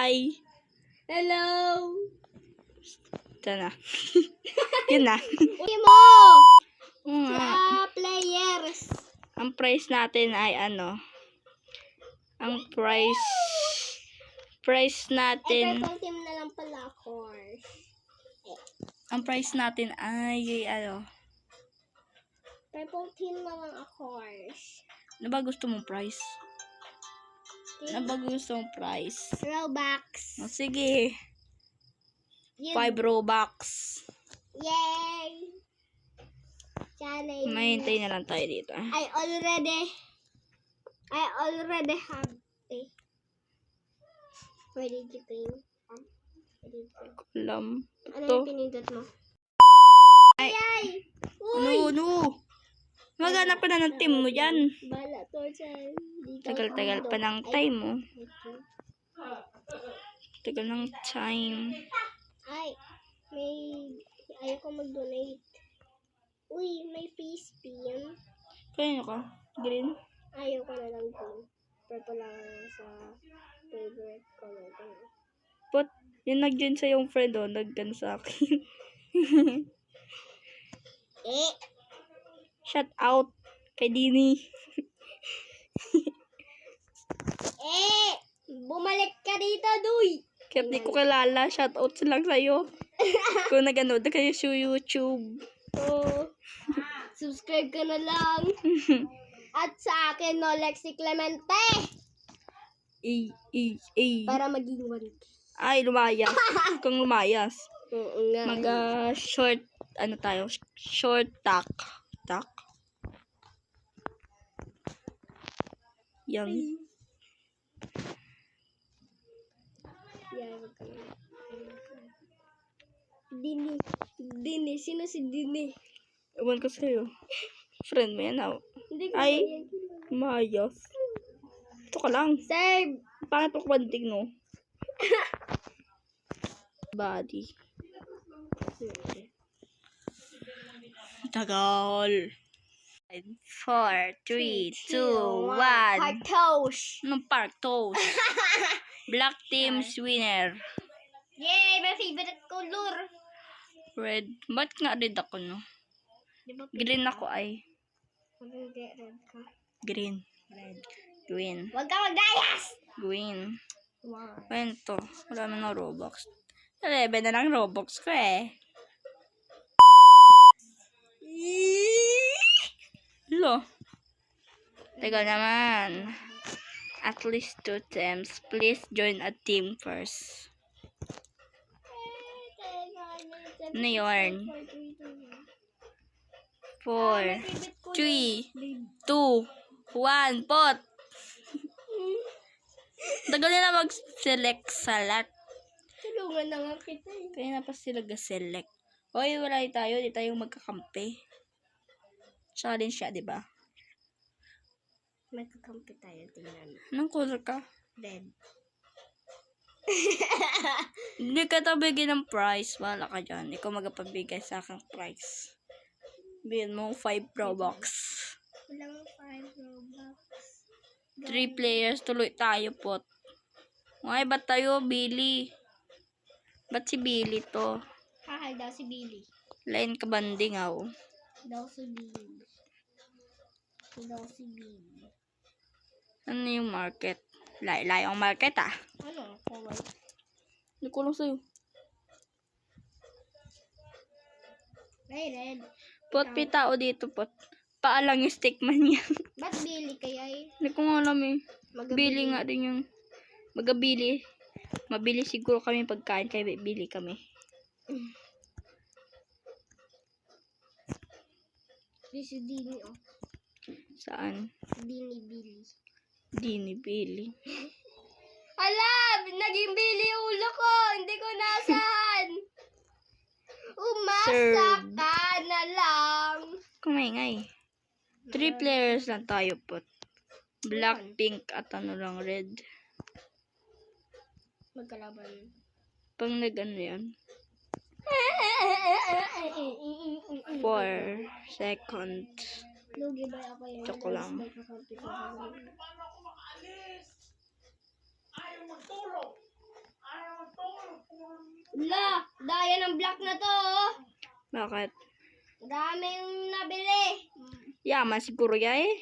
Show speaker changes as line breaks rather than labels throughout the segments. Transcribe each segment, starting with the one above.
Hi!
Hello!
Ito na. Yun na.
Uy mo! Players!
Ang price natin ay ano? Ang price natin...
Purple team na lang pala, of course.
Ang price natin ay ano?
Purple team na lang, of course.
Ano ba gusto mong price? Ano ba gusto mong price?
Robux.
O, sige. 5 Robux.
Yay! Challenge.
Mahintay na lang tayo dito.
I already have it. Where did you pay?
Alam.
Ano
Ito.
yung pinindot mo?
Ay.
Ay! Uy!
Ano? Maghanap ka na ng team mo dyan.
Bala to, Chan.
Tagal-tagal pa ng time mo. Tagal ng time.
Ay, ayoko mag-donate. Uy, may face pin.
Kaya ka? Green?
Ayoko na lang green. Purple lang sa favorite color ko.
But, yung nag-join sa yung friend o, nag-gan sa akin. Shout out kay Dini.
Bumalik ka dito, Duy!
Kaya di ko kilala, shout out lang sa'yo. Kung nag-anood kayo sa YouTube.
Oh, subscribe ka na lang. At sa akin, no, Lexi Clemente. Para maging 1K.
Ay, lumayas. Kung lumayas.
Oo nga.
Short, ano tayo? Short tack. Tack? Yan.
Dini. Sino si Dini?
Ewan ko sa'yo. Friend mo yan,
Hindi ko
ay,
yan.
lumayas. Ito ka lang.
Save!
Bakit ako banting, no? Body. Tagal. 4, 3, 2, 1.
Partosh!
Anong park toast? Black team's winner.
Yay! My favorite color!
Red. Ba't nga red ako, no?
Diba
Green ako ay.
Hindi, red ka.
Green.
Red.
Green.
Huwag ka mag-ayas!
Green.
Wow.
Kwento. Wala na ng Robux. 11 na lang Robux ko eh. Lo. Teka naman. At least 2 teams. Please join a team first. Ano yun? 4, 3, 2, 1, pot! Tagal nila mag-select sa lot.
Tulungan na nga kita eh.
Kaya na pa sila ga-select. Hoy, wala tayo. Di tayo magkakampi. Challenge siya, di ba?
May kakampi tayo. Tingnan.
Anong color ka?
Red.
Hindi ka tabigyan ng prize. Wala ka dyan. Ikaw magpapabigay sa aking prize. Bigyan mo 5 Robux.
Walang 5 Robux.
3 players. Tuloy tayo, pot. Ay, ba't tayo, Billy? Ba't si Billy to?
Hahay daw si Billy.
Line ka banding, aw.
Daw si Billy. Daw si Billy.
Ano yung market? Layong market, ah.
Ano? Kawal.
Hindi ko lang sa'yo.
Ay, red.
Pot, pitao dito, pot. Paalang yung stickman niya.
Ba't Billy kaya eh?
Hindi ko nga alam eh.
Magabili.
Bili nga din yung magabili. Mabili siguro kami pagkain kaya bili kami.
Si Dini oh.
Saan?
Dini Billy.
Dini Billy.
Ala! Naging Billy ulo ko! Hindi ko nasaan! Umasa
Serve.
ka na lang!
Kumingay. 3 players lang tayo pot. Black, pink, at ano lang, red.
Magkalaban.
Pag nag-ano yan. 4 seconds.
Lugi ba ako yun?
Tsaka lang.
La, daya ng block na to. Oh.
Bakit?
Daming nabili.
Yaman siguro ya eh.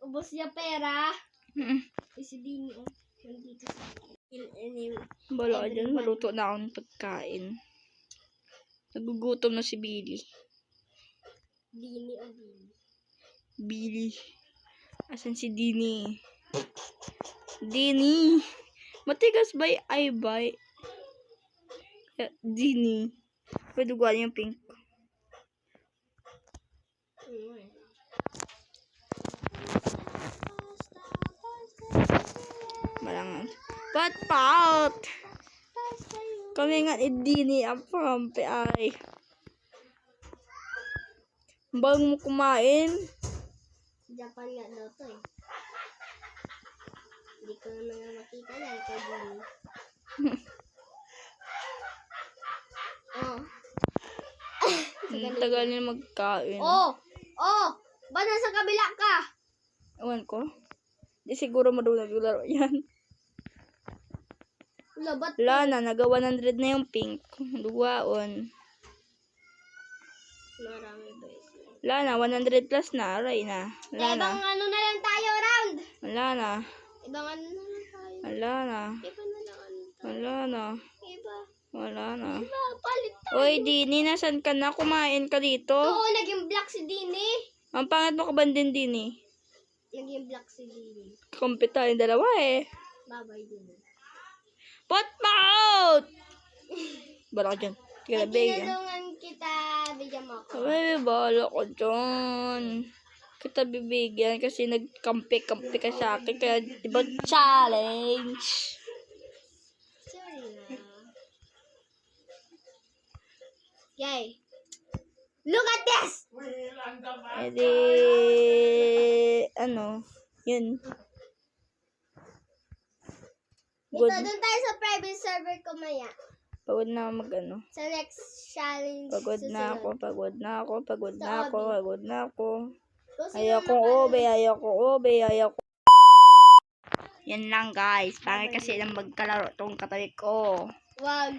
Ubos niya pera.
Mm.
Si Dini, oh. Nandito sa
Bala ka dyan, maluto na akong pagkain. Nagugutom na si Billy.
Dini, oh, Dini.
Billy. Asan si Dini? Dini! Matigas ba yung ay ba? Dini. Pwede guwan yung pink. Malangan. But pout! Kami nga ni Dini ang pampi ay. Bago mo kumain.
Japan nga daw to eh. Hindi ko naman nga makita yan kay Dini. Oh.
Ang tagal niya magkain.
Oh! Oh! Ba't nasa kabila ka?
Ewan ko. Di siguro marunong naglaro yan.
Labat.
Wala na, naga 100 na yung pink. Luwaon.
Marami ba ito?
Wala na, 100 plus na. Aray na. Wala na.
Ibang ano na lang tayo round.
Wala na.
Ibang ano na lang tayo.
Wala na.
Iba na lang ano tayo.
Wala na.
Iba.
Wala na.
Iba, palit tayo.
Oy, Dini, nasan ka na? Kumain ka dito?
Oo, naging black si Dini.
Ang pangat mo ka ba din, Dini?
Naging black si Dini.
Kumpit tayong dalawa eh.
Bye-bye, Dini.
Put out! Bala ka dyan. Tika na,
Pag
bigyan.
tinulungan kita, bigyan mo ako.
Ay, bala ko dyan. Kita bibigyan kasi nagkampi-kampi ka sa akin. Kaya, diba, challenge.
Sorry na. Yay. Look at this!
E di, ano, yun.
Ito,
Good.
doon tayo sa private server ko maya.
Pagod na ako mag-ano.
Sa next challenge.
Pagod na ako, pagod na ako, pagod na ako, pagod na ako.
Kasi
Ayoko obe, ayoko obe, ayoko. Yan lang guys. Pangit kasi lang magkalaro tong katabi ko.
Wag.